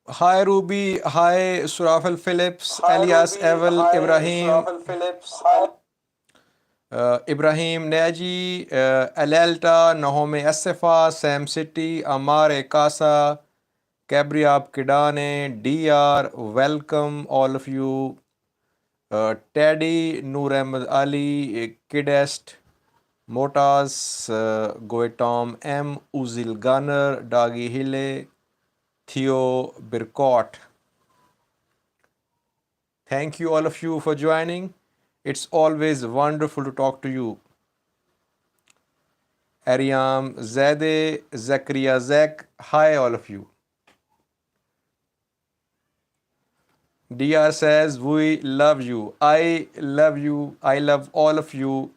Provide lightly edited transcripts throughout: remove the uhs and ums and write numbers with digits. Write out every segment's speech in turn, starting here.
Hi Ruby, hi Surafel Phillips, Hi Elias Ruby, Evel, hi Ibrahim, Surafel Phillips, hi. Ibrahim Naji, Alalta, Nahome Assefa, Sam City, Amar Ekasa, Kabriab Kidane, DR, welcome all of you. Teddy, Noor Ahmed Ali, Kidest, Motas, Goetom, M, Uzil Gunner, Dagi Hille, Theo Birkot. Thank you all of you for joining. It's always wonderful to talk to you. Ariam, Zade, Zakaria, Zek, hi all of you. DR says, we love you. I love you. I love all of you.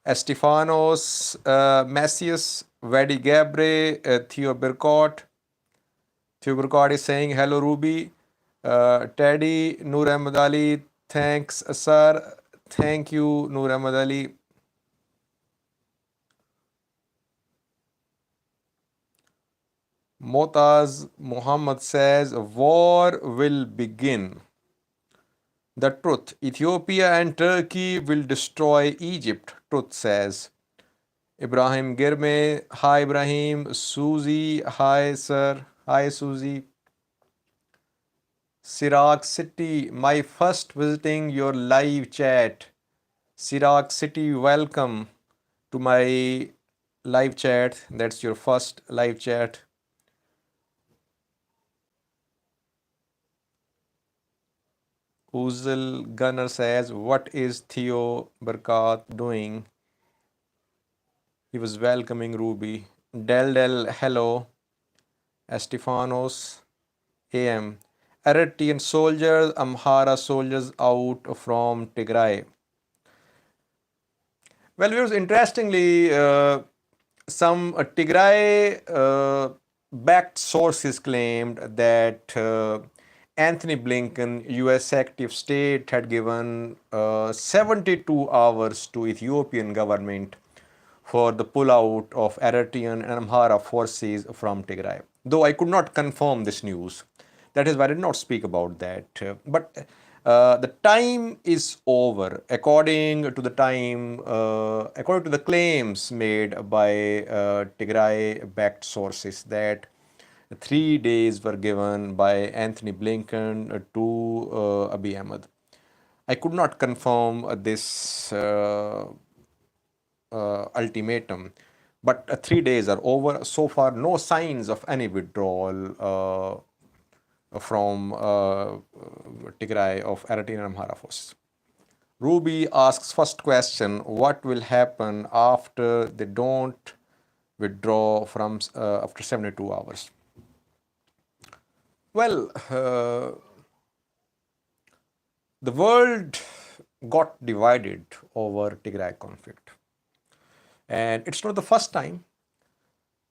Estefanos, Messius, Vadi Gabre, Theo Birkot. Theo Birkot is saying, hello Ruby. Teddy, Noor Ahmed Ali, thanks sir. Thank you, Noor Ahmed Ali. Motaz Muhammad says, war will begin. The truth, Ethiopia and Turkey will destroy Egypt, truth says. Ibrahim Girme, hi Ibrahim. Susie, hi sir. Hi Susie. Siraj City, my first visiting your live chat. Siraj City, welcome to my live chat. That's your first live chat. Uzil Gunner says, what is Theo Barkat doing? He was welcoming Ruby. Del, hello. Estefanos, AM. Eritrean soldiers, Amhara soldiers out from Tigray. Well, viewers, interestingly, some Tigray backed sources claimed that Anthony Blinken, US Secretary of State, had given 72 hours to Ethiopian government for the pullout of Eritrean and Amhara forces from Tigray. Though I could not confirm this news, that is why I did not speak about that. But the time is over, according to according to the claims made by Tigray-backed sources that 3 days were given by Anthony Blinken to Abiy Ahmed. I could not confirm this ultimatum. But 3 days are over. So far, no signs of any withdrawal from Tigray of Eritrean and Amhara forces. Ruby asks first question, what will happen after they don't withdraw from after 72 hours? Well, the world got divided over Tigray conflict. And it's not the first time.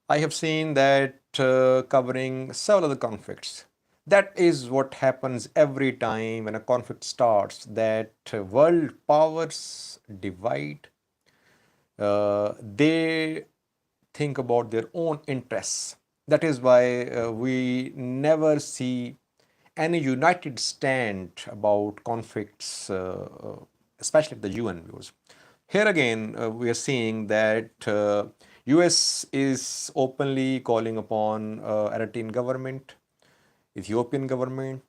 I have seen that covering several other conflicts. That is what happens every time when a conflict starts, that world powers divide. They think about their own interests. That is why we never see any united stand about conflicts, especially at the UN views. Here again, we are seeing that US is openly calling upon Eritrean government, Ethiopian government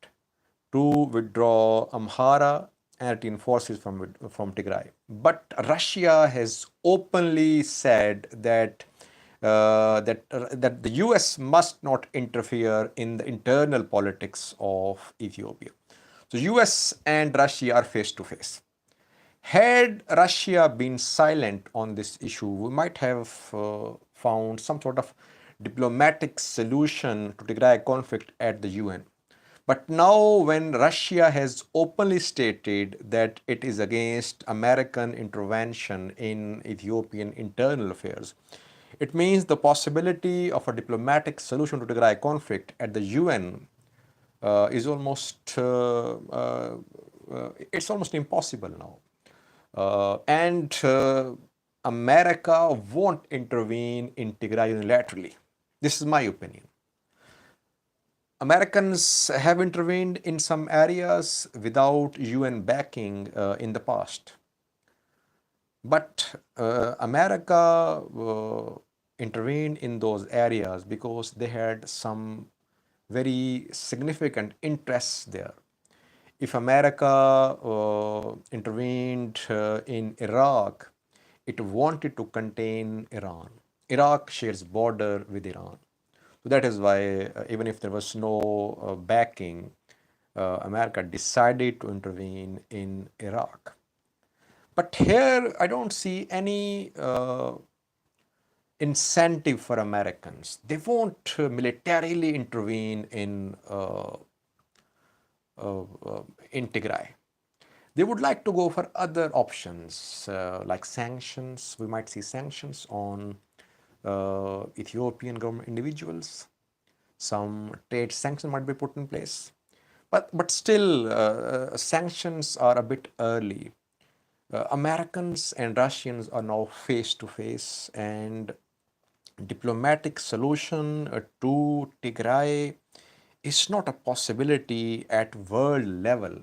to withdraw Amhara Eritrean forces from Tigray. But Russia has openly said that that the US must not interfere in the internal politics of Ethiopia. So US and Russia are face to face. Had Russia been silent on this issue, we might have found some sort of diplomatic solution to Tigray conflict at the UN. But now, when Russia has openly stated that it is against American intervention in Ethiopian internal affairs, it means the possibility of a diplomatic solution to the Tigray conflict at the UN is almost it's almost impossible now. And America won't intervene in Tigray unilaterally. This is my opinion. Americans have intervened in some areas without UN backing in the past. But America intervened in those areas because they had some very significant interests there. If America intervened in Iraq, it wanted to contain Iran. Iraq shares border with Iran. So that is why, even if there was no backing, America decided to intervene in Iraq. But here, I don't see any incentive for Americans. They won't militarily intervene in Tigray. They would like to go for other options like sanctions. We might see sanctions on Ethiopian government individuals. Some trade sanctions might be put in place. But still, sanctions are a bit early. Americans and Russians are now face to face, and diplomatic solution to Tigray is not a possibility at world level.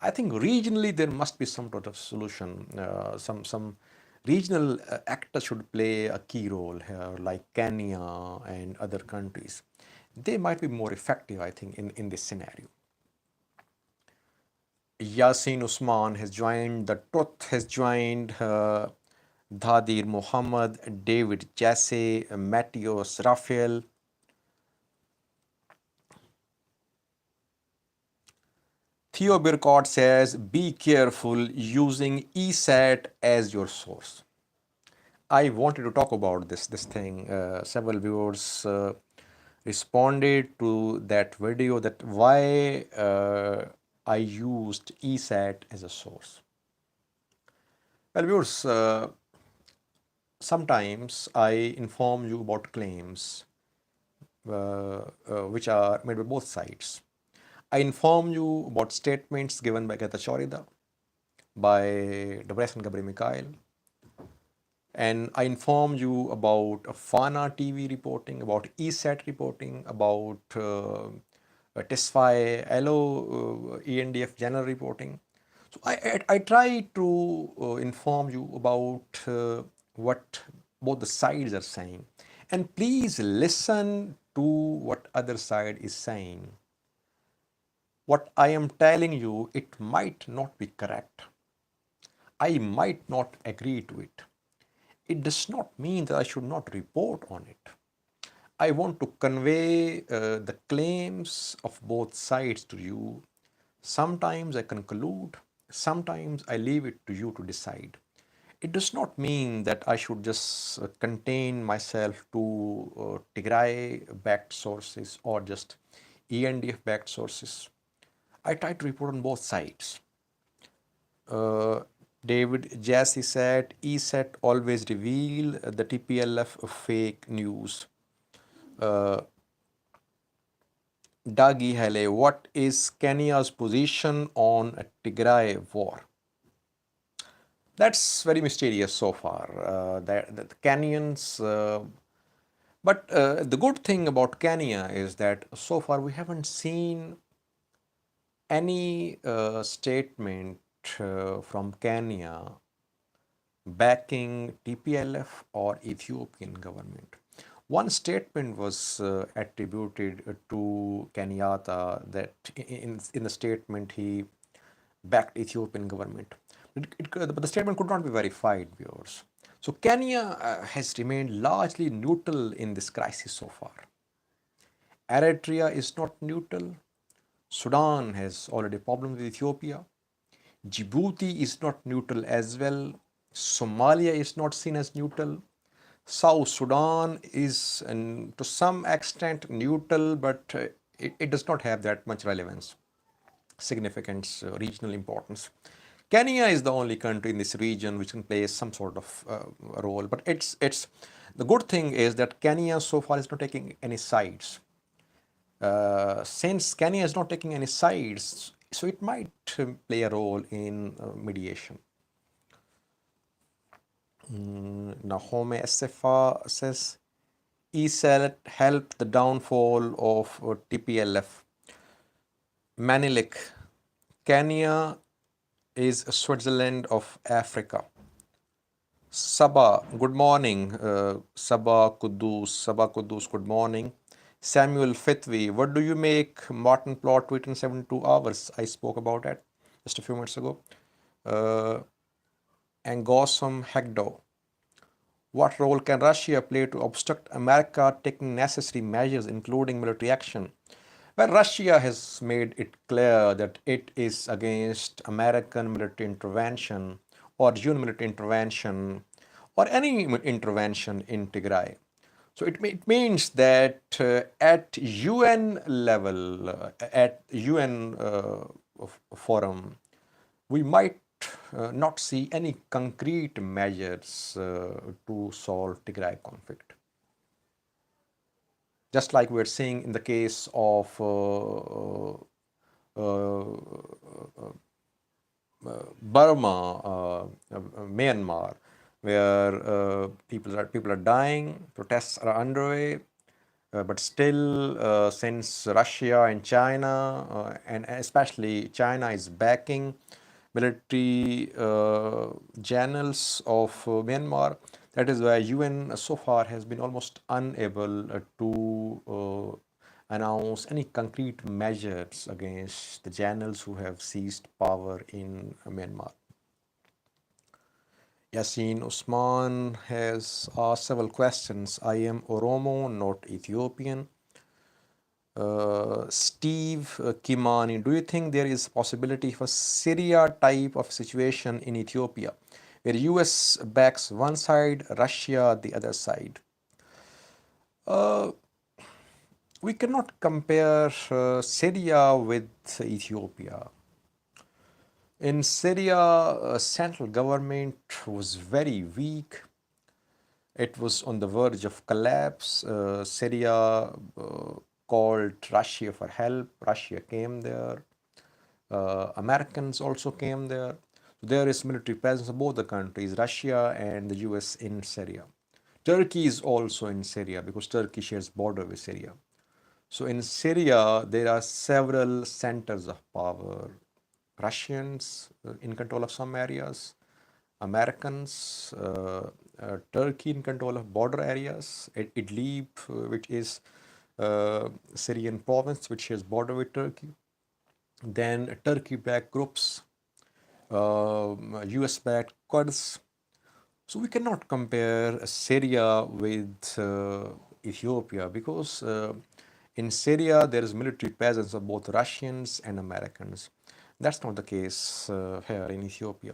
I think regionally there must be some sort of solution. Some regional actors should play a key role here, like Kenya and other countries. They might be more effective, I think, in this scenario. Yasin Usman has joined, The Truth has joined, Dhadir Muhammad, David Jassy, Matthias Raphael. Theo Birkott says, be careful using ESAT as your source. I wanted to talk about this thing. Several viewers responded to that video that why I used ESAT as a source. Well, viewers, sometimes I inform you about claims which are made by both sides. I inform you about statements given by Greta Chorida, by Debrecen Gabri Mikhail, and I inform you about FANA TV reporting, about ESAT reporting, about TESFI, ELO, ENDF general reporting. So I try to inform you about what both the sides are saying. And please listen to what other side is saying. What I am telling you, it might not be correct. I might not agree to it. It does not mean that I should not report on it. I want to convey the claims of both sides to you. Sometimes I conclude, sometimes I leave it to you to decide. It does not mean that I should just contain myself to Tigray-backed sources or just ENDF-backed sources. I try to report on both sides. David Jassy said, ESAT always reveal the TPLF fake news. Dagi Hele, what is Kenya's position on Tigray war? That's very mysterious so far. The Kenyans, but the good thing about Kenya is that so far we haven't seen any statement from Kenya backing TPLF or Ethiopian government. One statement was attributed to Kenyatta that in the statement he backed Ethiopian government. But the statement could not be verified, viewers. So Kenya has remained largely neutral in this crisis so far. Eritrea is not neutral. Sudan has already problems with Ethiopia. Djibouti is not neutral as well. Somalia is not seen as neutral. South Sudan is to some extent neutral, but it does not have that much relevance, significance, regional importance. Kenya is the only country in this region which can play some sort of role, but it's the good thing is that Kenya so far is not taking any sides. Since Kenya is not taking any sides, so it might play a role in mediation. Nahome Estefa says, ESAT helped the downfall of TPLF. Manilik, Kenya is Switzerland of Africa. Sabah, good morning. Sabah Kudus, good morning. Samuel Fithwi, what do you make Martin plot tweet in 72 hours? I spoke about it just a few minutes ago. Angosam Hegdo, what role can Russia play to obstruct America taking necessary measures, including military action? Well, Russia has made it clear that it is against American military intervention or UN military intervention or any intervention in Tigray. So it means that at UN level, at UN forum, we might not see any concrete measures to solve Tigray conflict. Just like we're seeing in the case of Burma, Myanmar, where people are dying, protests are underway, but still, since Russia and China, and especially China, is backing military channels of Myanmar, that is why UN so far has been almost unable to announce any concrete measures against the channels who have seized power in Myanmar. Yasin Usman has asked several questions. I am Oromo, not Ethiopian. Steve Kimani, do you think there is possibility for Syria type of situation in Ethiopia, where US backs one side, Russia the other side? We cannot compare Syria with Ethiopia. In Syria, central government was very weak. It was on the verge of collapse. Syria called Russia for help. Russia came there. Americans also came there. There is military presence of both the countries, Russia and the US in Syria. Turkey is also in Syria because Turkey shares border with Syria. So in Syria, there are several centers of power. Russians in control of some areas, Americans, Turkey in control of border areas, Idlib, which is Syrian province, which shares border with Turkey. Then Turkey-backed groups, US-backed Kurds. So we cannot compare Syria with Ethiopia because in Syria there is military presence of both Russians and Americans. That's not the case here in Ethiopia.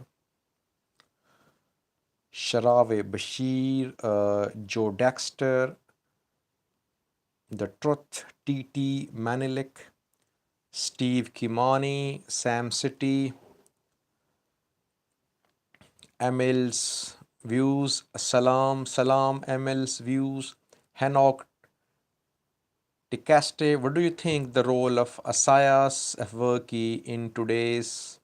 Sharawe Bashir, Joe Dexter, The Truth, TT Manilik, Steve Kimani, Sam City, Emil's Views, Salam, Emil's Views, Hanok Tikaste. What do you think the role of Isaias Afwerki in today's?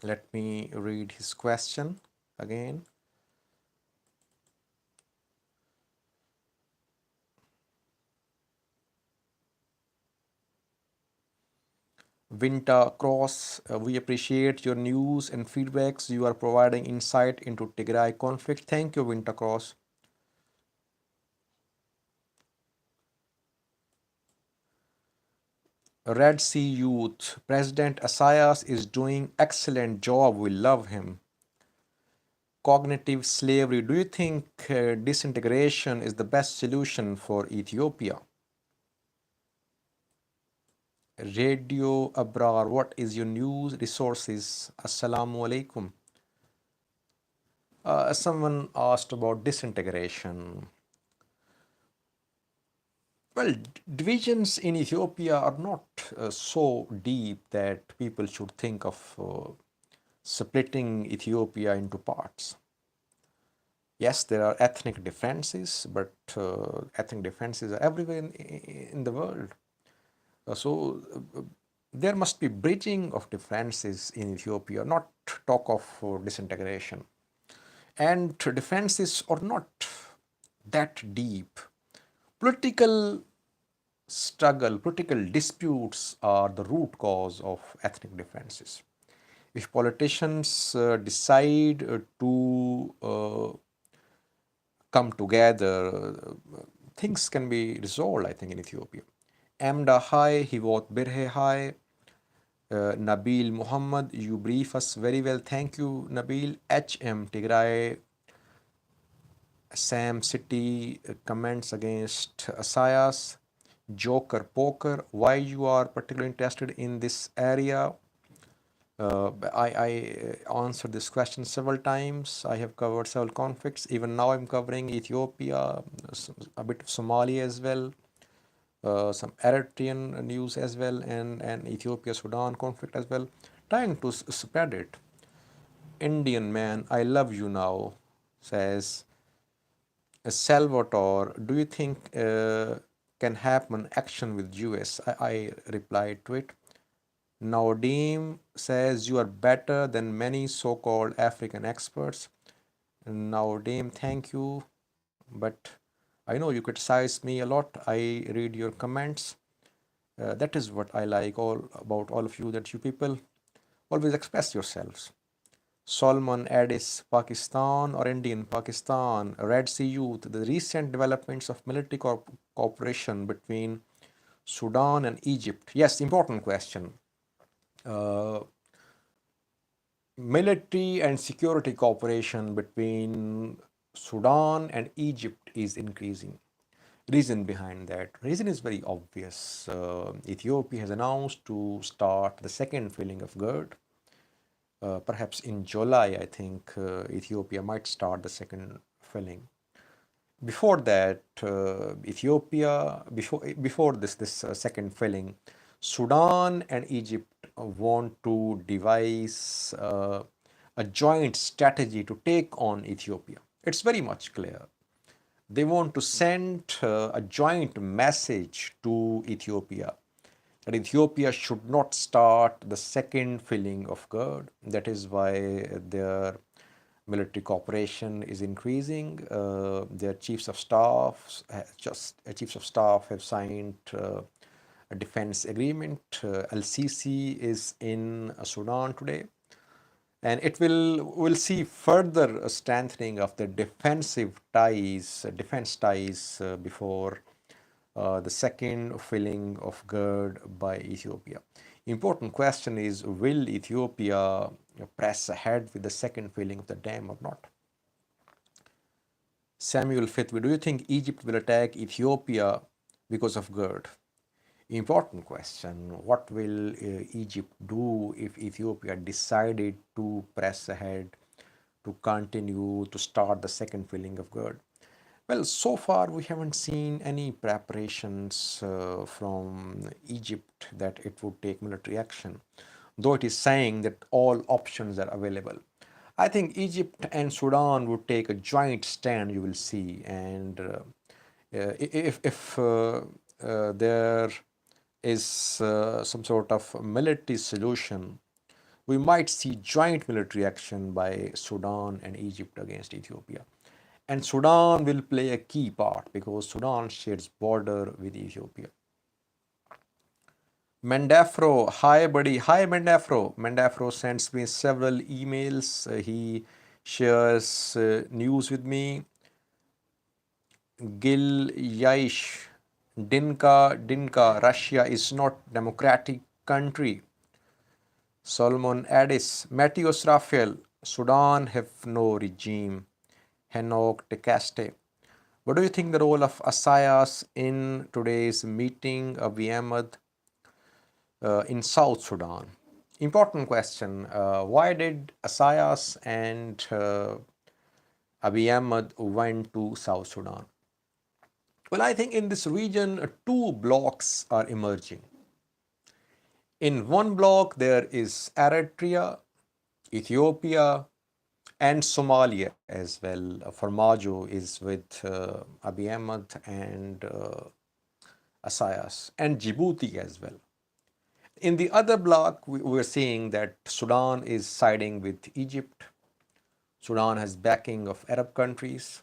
Let me read his question again. Vinta Cross, we appreciate your news and feedbacks. You are providing insight into Tigray conflict. Thank you, Vinta Cross. Red Sea Youth, President Isaias is doing excellent job. We love him. Cognitive slavery. Do you think disintegration is the best solution for Ethiopia? Radio Abrar, what is your news resources? Assalamu alaikum. Someone asked about disintegration. Well, divisions in Ethiopia are not so deep that people should think of splitting Ethiopia into parts. Yes, there are ethnic differences, but ethnic differences are everywhere in the world. There must be bridging of differences in Ethiopia, not talk of disintegration. And differences are not that deep. Political struggle, political disputes are the root cause of ethnic differences. If politicians decide to come together, things can be resolved, I think, in Ethiopia. Amda Hai, Hivot Birhe Hai, Nabil Muhammad, you brief us very well. Thank you, Nabil. HM Tigray, Sam City comments against Asayas. Joker Poker, why you are particularly interested in this area? I answered this question several times. I have covered several conflicts. Even now, I'm covering Ethiopia, a bit of Somalia as well, some Eritrean news as well, and Ethiopia-Sudan conflict as well, trying to spread it. Indian man, I love you now, says Salvatore. Do you think can happen action with US? I replied to it. Naodim says you are better than many so-called African experts. Naodim, thank you, but I know you criticize me a lot. I read your comments. That is what I like all about all of you, that you people always express yourselves. Solomon Addis, Pakistan or Indian Pakistan, Red Sea Youth, the recent developments of military cooperation between Sudan and Egypt. Yes, important question. Uh, Military and security cooperation between Sudan and Egypt is increasing. Reason behind that? Reason is very obvious. Ethiopia has announced to start the second filling of GERD. Perhaps in July, I think Ethiopia might start the second filling. Before that, before this second filling, Sudan and Egypt want to devise a joint strategy to take on Ethiopia. It's very much clear. They want to send a joint message to Ethiopia that Ethiopia should not start the second filling of GERD. That is why their military cooperation is increasing. Their chiefs of staff have signed a defense agreement. Al-Sisi is in Sudan today, and it will see further strengthening of the defense ties before the second filling of GERD by Ethiopia. Important question is, will Ethiopia press ahead with the second filling of the dam or not? Samuel Fitwi, do you think Egypt will attack Ethiopia because of GERD? Important question. What will Egypt do if Ethiopia decided to press ahead, to continue, to start the second filling of GERD? Well, so far we haven't seen any preparations from Egypt that it would take military action, though it is saying that all options are available. I think Egypt and Sudan would take a joint stand, you will see, and if there is some sort of military solution, we might see joint military action by Sudan and Egypt against Ethiopia. And Sudan will play a key part because Sudan shares border with Ethiopia. Mandafro, hi buddy, hi Mandafro. Mandafro sends me several emails. He shares news with me. Gil Yaish, Dinka, Russia is not democratic country. Solomon Addis, Matthias Raphael, Sudan have no regime. Henok Tekaste. What do you think the role of Asayas in today's meeting, Abiy Ahmed, in South Sudan? Important question. Why did Asayas and Abiy Ahmed went to South Sudan? Well, I think in this region, two blocks are emerging. In one block, there is Eritrea, Ethiopia, and Somalia as well. Farmajo is with Abiy Ahmed and Asayas, and Djibouti as well. In the other block, we're seeing that Sudan is siding with Egypt. Sudan has backing of Arab countries.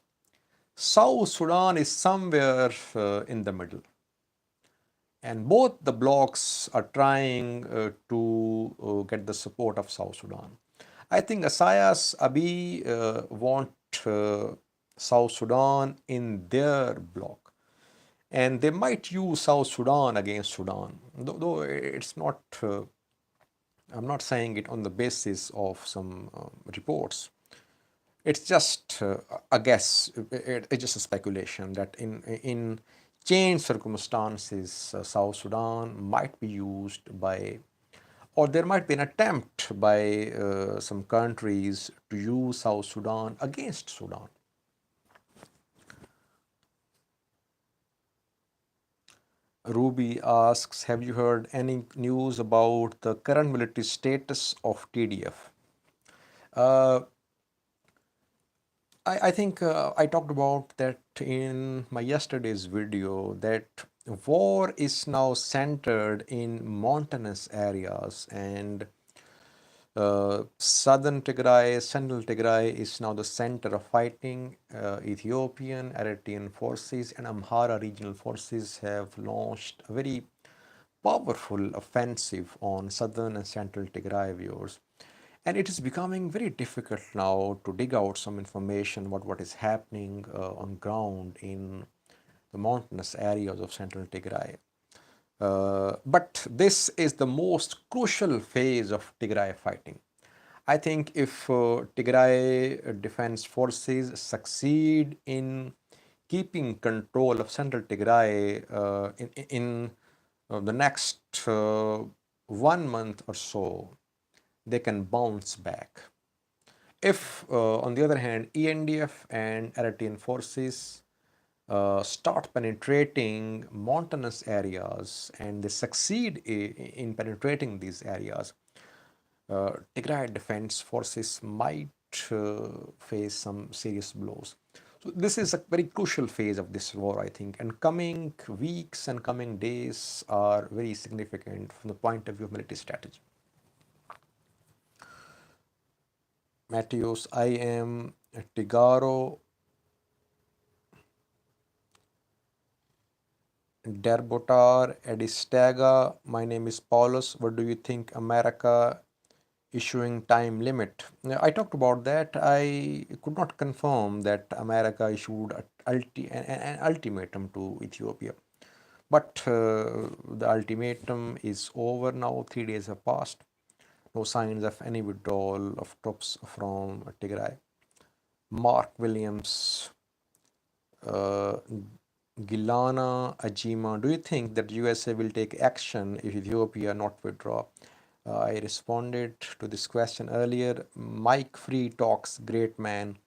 South Sudan is somewhere in the middle. And both the blocs are trying to get the support of South Sudan. I think Isaias Abiy want uh, South Sudan in their bloc, and they might use South Sudan against Sudan. Though it's not, I'm not saying it on the basis of some reports. It's just a guess. It's just a speculation that in changed circumstances, South Sudan might be used by, or there might be an attempt by some countries to use South Sudan against Sudan. Ruby asks, have you heard any news about the current military status of TDF? Uh, I think I talked about that in my yesterday's video, that war is now centered in mountainous areas, and southern Tigray, central Tigray is now the center of fighting. Ethiopian, Eritrean forces and Amhara regional forces have launched a very powerful offensive on southern and central Tigray viewers. And it is becoming very difficult now to dig out some information about what is happening on ground in the mountainous areas of central Tigray. But this is the most crucial phase of Tigray fighting. I think if Tigray defense forces succeed in keeping control of central Tigray in the next 1 month or so, they can bounce back. If, on the other hand, ENDF and Eritrean forces start penetrating mountainous areas and they succeed in penetrating these areas, Tigray defense forces might face some serious blows. So this is a very crucial phase of this war, I think, and coming weeks and coming days are very significant from the point of view of military strategy. Matheus, I am Tigaro Derbotar Edistaga. My name is Paulus. What do you think America issuing time limit? I talked about that. I could not confirm that America issued an ultimatum to Ethiopia. But the ultimatum is over now. 3 days have passed. No signs of any withdrawal of troops from Tigray. Mark Williams, uh, Gilana Ajima, do you think that USA will take action if Ethiopia not withdraw? I responded to this question earlier. Mike Free talks, great man.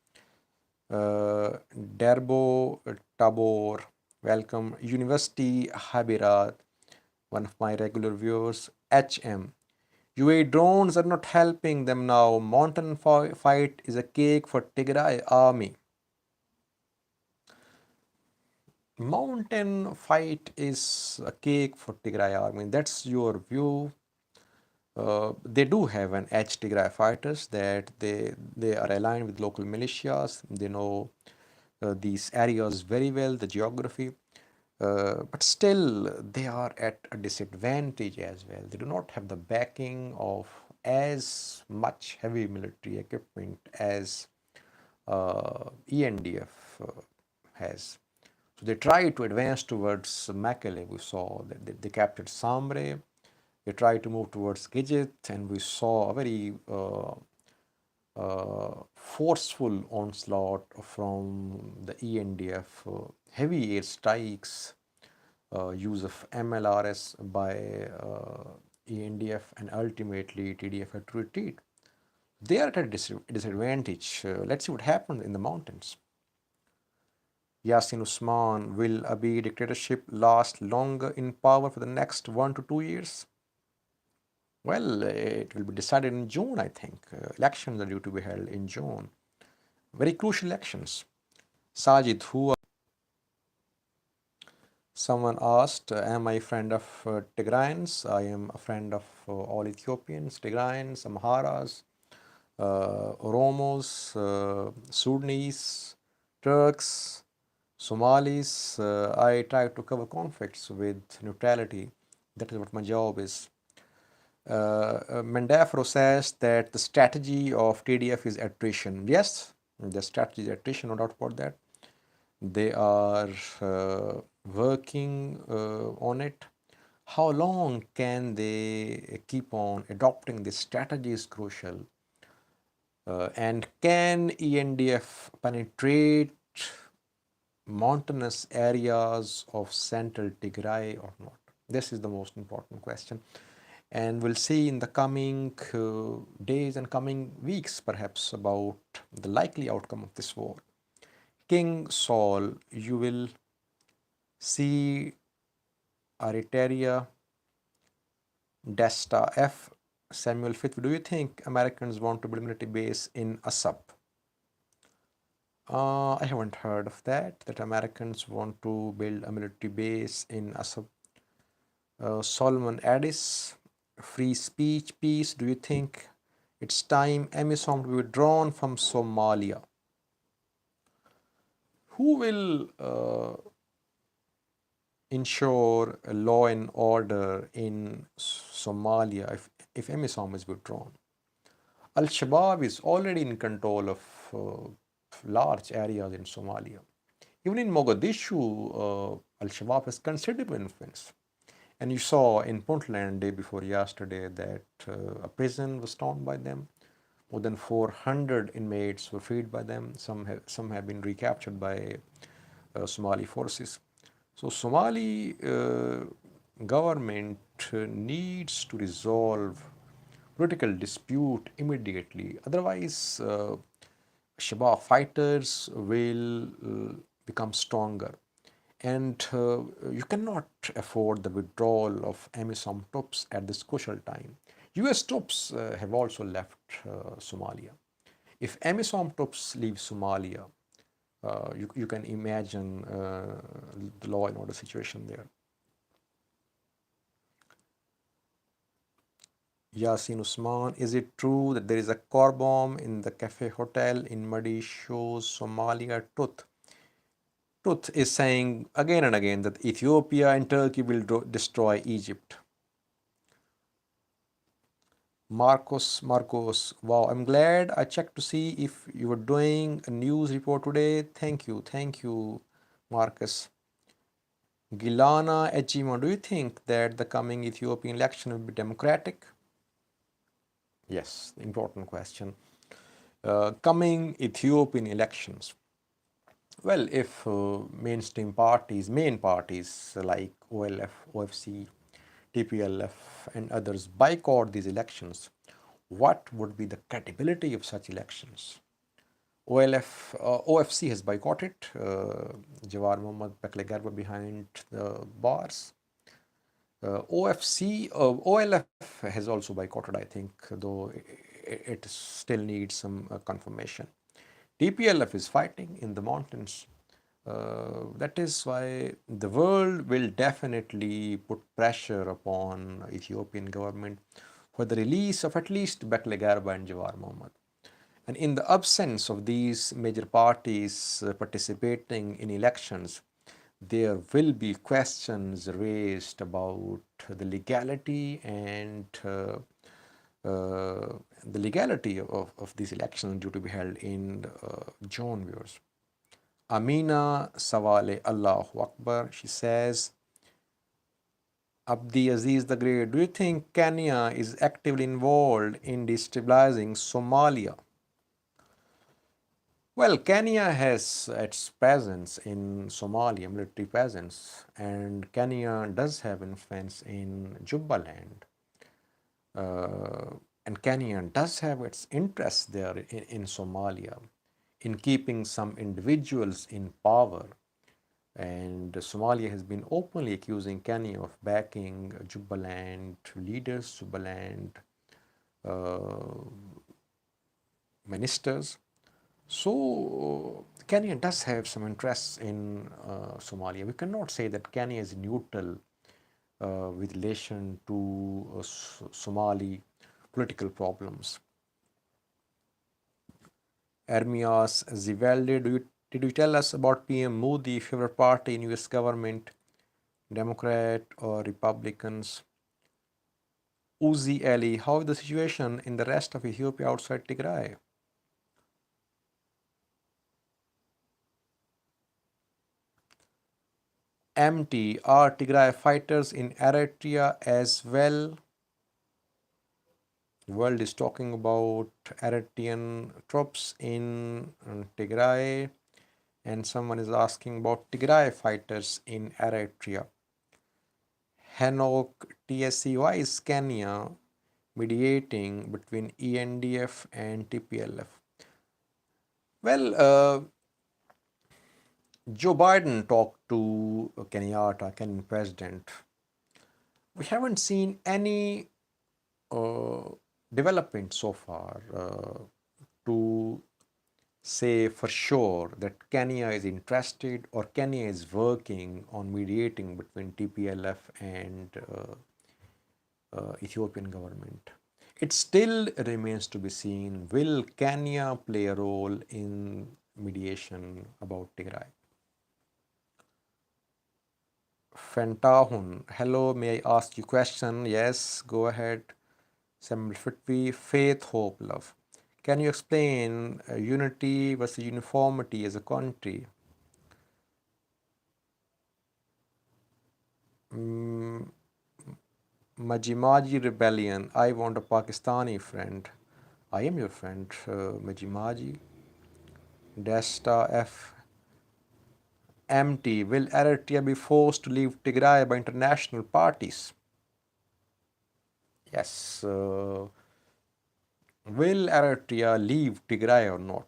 Derbo Tabor, welcome. University Habirat, one of my regular viewers. HM, UAE drones are not helping them now. Mountain fight is a cake for Tigray army. Mountain fight is a cake for Tigray army. That's your view. They do have an edge Tigray fighters that they are aligned with local militias. They know these areas very well, the geography. But still, they are at a disadvantage as well. They do not have the backing of as much heavy military equipment as ENDF has. So they tried to advance towards Mekelle. We saw that they captured Samre. They tried to move towards Gijit, and we saw a very forceful onslaught from the ENDF, heavy airstrikes, use of MLRS by ENDF, and ultimately TDF had to retreat. They are at a disadvantage. Let's see what happens in the mountains. Yasin Usman, will Abiy dictatorship last longer in power for the next 1 to 2 years? Well, it will be decided in June, I think. Elections are due to be held in June. Very crucial elections. Sajid, someone asked, am I a friend of Tigrayans? I am a friend of all Ethiopians, Tigrayans, Amharas, Oromos, Sudanese, Turks, Somalis, I try to cover conflicts with neutrality. That is what my job is. Mandafro says that the strategy of TDF is attrition. Yes, the strategy is attrition, no doubt about that. They are working on it. How long can they keep on adopting this strategy is crucial. And can ENDF penetrate mountainous areas of central Tigray or not? This is the most important question. And we'll see in the coming days and coming weeks, perhaps, about the likely outcome of this war. King Saul, you will see Ariteria, Desta F. Samuel Fifth. Do you think Americans want to build a military base in Assab? I haven't heard of that, that Americans want to build a military base in Assab. Solomon Addis, free speech peace. Do you think it's time AMISOM to be withdrawn from Somalia? Who will ensure law and order in Somalia if AMISOM is withdrawn? Al-Shabaab is already in control of large areas in Somalia. Even in Mogadishu, Al-Shabaab has considerable influence. And you saw in Puntland day before yesterday that a prison was stormed by them. More than 400 inmates were freed by them. Some have been recaptured by Somali forces. So Somali government needs to resolve political dispute immediately. Otherwise, Shabab fighters will become stronger. And you cannot afford the withdrawal of AMISOM troops at this crucial time. US troops have also left Somalia. If AMISOM troops leave Somalia, you can imagine the law and order situation there. Yasin Usman, is it true that there is a car bomb in the cafe hotel in Mogadishu's Somalia? Truth is saying again and again that Ethiopia and Turkey will destroy Egypt. Marcos, wow, I'm glad I checked to see if you were doing a news report today. Thank you, Marcus. Gilana Ejima, do you think that the coming Ethiopian election will be democratic? Yes, important question. Coming Ethiopian elections. Well, if mainstream parties, main parties like OLF, OFC, TPLF, and others boycott these elections, what would be the credibility of such elections? OFC has boycotted. Jawar Mohammed Bekle Garba behind the bars. OLF has also boycotted, I think, though it still needs some confirmation. TPLF is fighting in the mountains. That is why the world will definitely put pressure upon Ethiopian government for the release of at least Bekle Garba and Jawar Mohammed. And in the absence of these major parties participating in elections, there will be questions raised about the legality and the legality of these elections due to be held in June, viewers. Amina Sawale Allahu Akbar, she says, Abdi Aziz the Great, do you think Kenya is actively involved in destabilizing Somalia? Well, Kenya has its presence in Somalia, military presence, and Kenya does have influence in Jubaland. And Kenya does have its interests there in Somalia, in keeping some individuals in power. And Somalia has been openly accusing Kenya of backing Jubaland leaders, Jubaland ministers. So Kenya does have some interests in Somalia. We cannot say that Kenya is neutral with relation to Somali political problems. Ermias Zivalde, do you Did you tell us about PM Modi, favorite party in US government, Democrat or Republicans? Uzi Ali, how is the situation in the rest of Ethiopia outside Tigray? MT, are Tigray fighters in Eritrea as well? The world is talking about Eritrean troops in Tigray, and someone is asking about Tigray fighters in Eritrea. Hanok TSC, why is Kenya mediating between ENDF and TPLF? Well, Joe Biden talked to Kenyatta, Kenyan president. We haven't seen any uh, development so far to say for sure that Kenya is interested or Kenya is working on mediating between TPLF and Ethiopian government. It still remains to be seen, will Kenya play a role in mediation about Tigray? Fentahun, hello, may I ask you a question? Yes, go ahead. Samuel Fitby, faith, hope, love. Can you explain unity versus uniformity as a country? Mm, Majimaji rebellion. I want a Pakistani friend. I am your friend, Majimaji. Desta F. MT. Will Eritrea be forced to leave Tigray by international parties? Yes. Will Eritrea leave Tigray or not?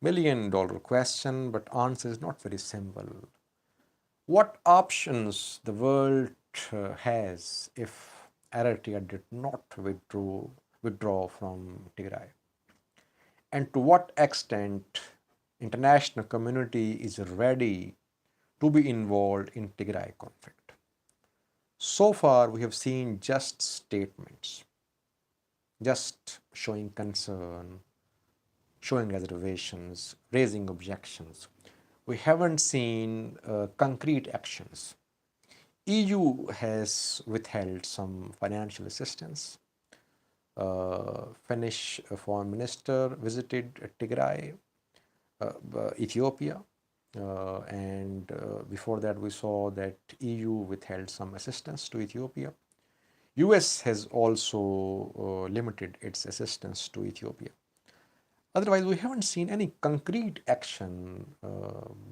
$1 million question, but answer is not very simple. What options the world has if Eritrea did not withdraw from Tigray? And to what extent international community is ready to be involved in Tigray conflict? So far, we have seen just statements, just showing concern, showing reservations, raising objections. We haven't seen concrete actions. EU has withheld some financial assistance. Finnish foreign minister visited Tigray, Ethiopia, and before that we saw that EU withheld some assistance to Ethiopia. US has also limited its assistance to Ethiopia. Otherwise, we haven't seen any concrete action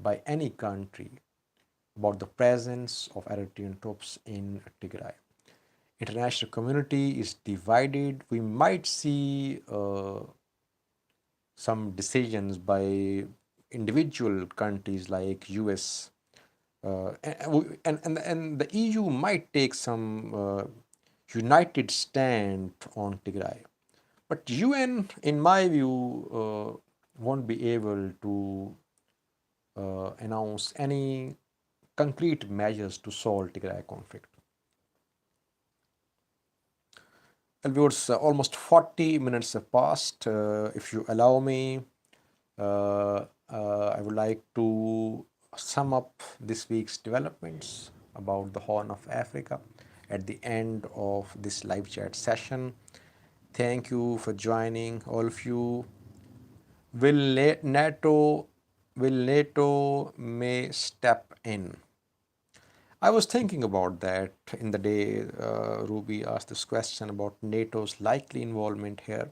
by any country about the presence of Eritrean troops in Tigray. International community is divided. We might see some decisions by individual countries like US, and the EU might take some united stand on Tigray. But UN, in my view, won't be able to announce any concrete measures to solve Tigray conflict. Well, viewers, almost 40 minutes have passed. If you allow me, I would like to sum up this week's developments about the Horn of Africa at the end of this live chat session. Thank you for joining, all of you. Will NATO may step in? I was thinking about that in the day Ruby asked this question about NATO's likely involvement here.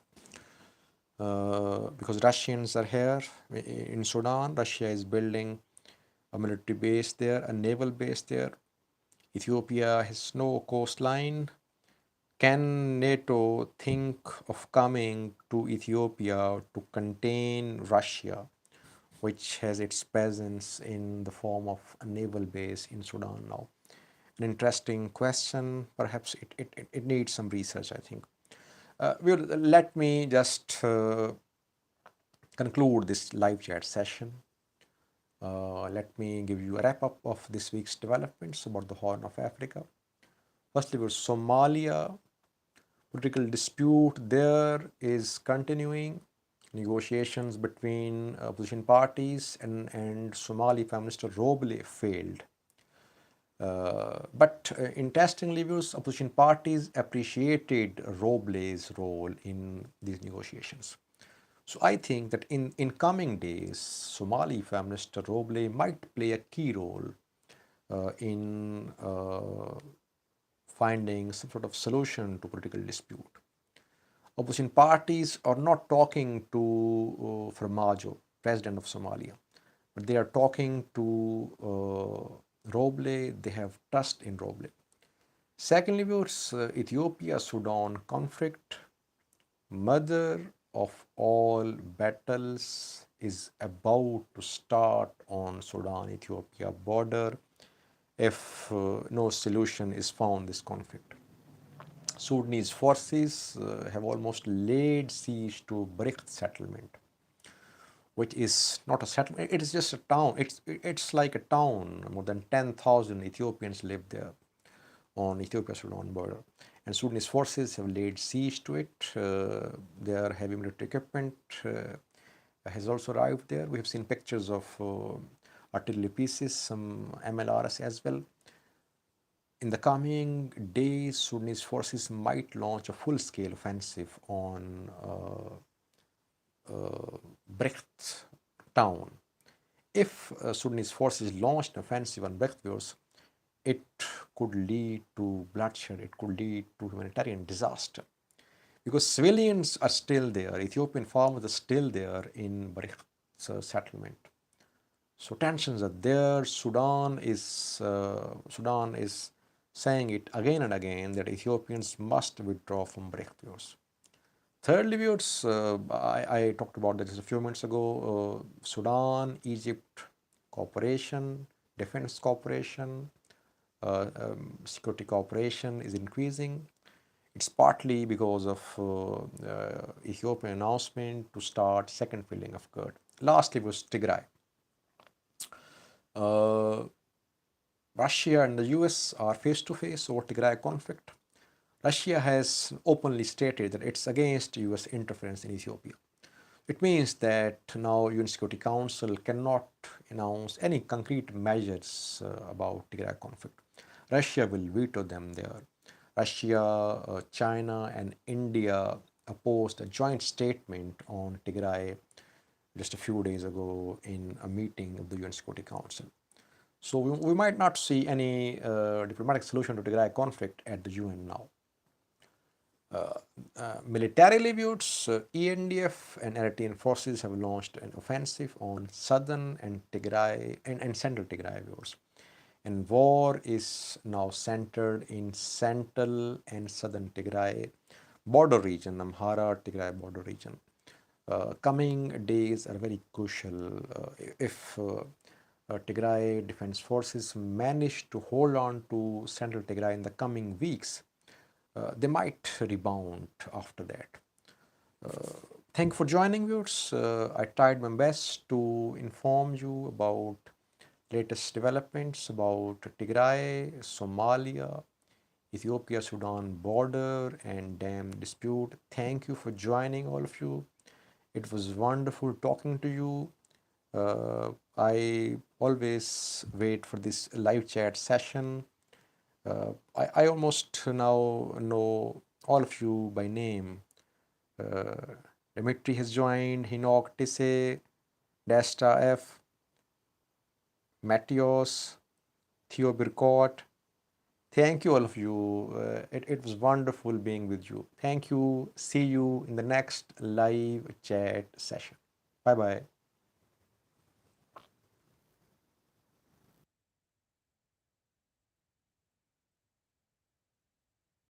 Because Russians are here in Sudan. Russia is building a military base there, a naval base there. Ethiopia has no coastline. Can NATO think of coming to Ethiopia to contain Russia, which has its presence in the form of a naval base in Sudan now? An interesting question. Perhaps it needs some research, I think. Let me just conclude this live chat session. Let me give you a wrap up of this week's developments about the Horn of Africa. Firstly, with Somalia, political dispute there is continuing. negotiations between opposition parties and Somali Prime Minister Roble failed. But interestingly, views opposition parties appreciated Roble's role in these negotiations. So I think that in coming days, Somali Prime Minister Roble might play a key role in finding some sort of solution to political dispute. Opposition parties are not talking to Farmajo, president of Somalia, but they are talking to Roble. They have trust in Roble. Secondly, viewers, Ethiopia-Sudan conflict, mother of all battles, is about to start on Sudan-Ethiopia border if no solution is found this conflict. Sudanese forces have almost laid siege to Bricht settlement, which is not a settlement, it is just a town. It's like a town. More than 10,000 Ethiopians live there on Ethiopia-Sudan border. And Sudanese forces have laid siege to it. Their heavy military equipment has also arrived there. We have seen pictures of artillery pieces, some MLRS as well. In the coming days, Sudanese forces might launch a full-scale offensive on Brecht town. If Sudanese forces launched an offensive on Brecht, it could lead to bloodshed, it could lead to humanitarian disaster. Because civilians are still there, Ethiopian farmers are still there in Brecht settlement. So tensions are there. Sudan is saying it again and again that Ethiopians must withdraw from Brecht. Thirdly, viewers, I talked about this a few minutes ago. Sudan-Egypt cooperation, defense cooperation, security cooperation is increasing. It's partly because of Ethiopian announcement to start second filling of GERD. Lastly was Tigray. Russia and the US are face to face over Tigray conflict. Russia has openly stated that it's against US interference in Ethiopia. It means that now UN Security Council cannot announce any concrete measures about Tigray conflict. Russia will veto them there. Russia, China and India opposed a joint statement on Tigray just a few days ago in a meeting of the UN Security Council. So we might not see any diplomatic solution to Tigray conflict at the UN now. Militarily viewed, ENDF and Eritrean forces have launched an offensive on southern and Tigray and central Tigray viewers. And war is now centered in central and southern Tigray border region, Amhara Tigray border region. Coming days are very crucial. If Tigray Defense Forces manage to hold on to central Tigray in the coming weeks, they might rebound after that. Thank you for joining, viewers. I tried my best to inform you about latest developments about Tigray, Somalia, Ethiopia-Sudan border and dam dispute. Thank you for joining, all of you. It was wonderful talking to you. I always wait for this live chat session. I almost now know all of you by name. Dimitri has joined, Hinok Tisse, Desta F, Matthios, Theo Birkot. Thank you all of you. It was wonderful being with you. Thank you. See you in the next live chat session. Bye bye.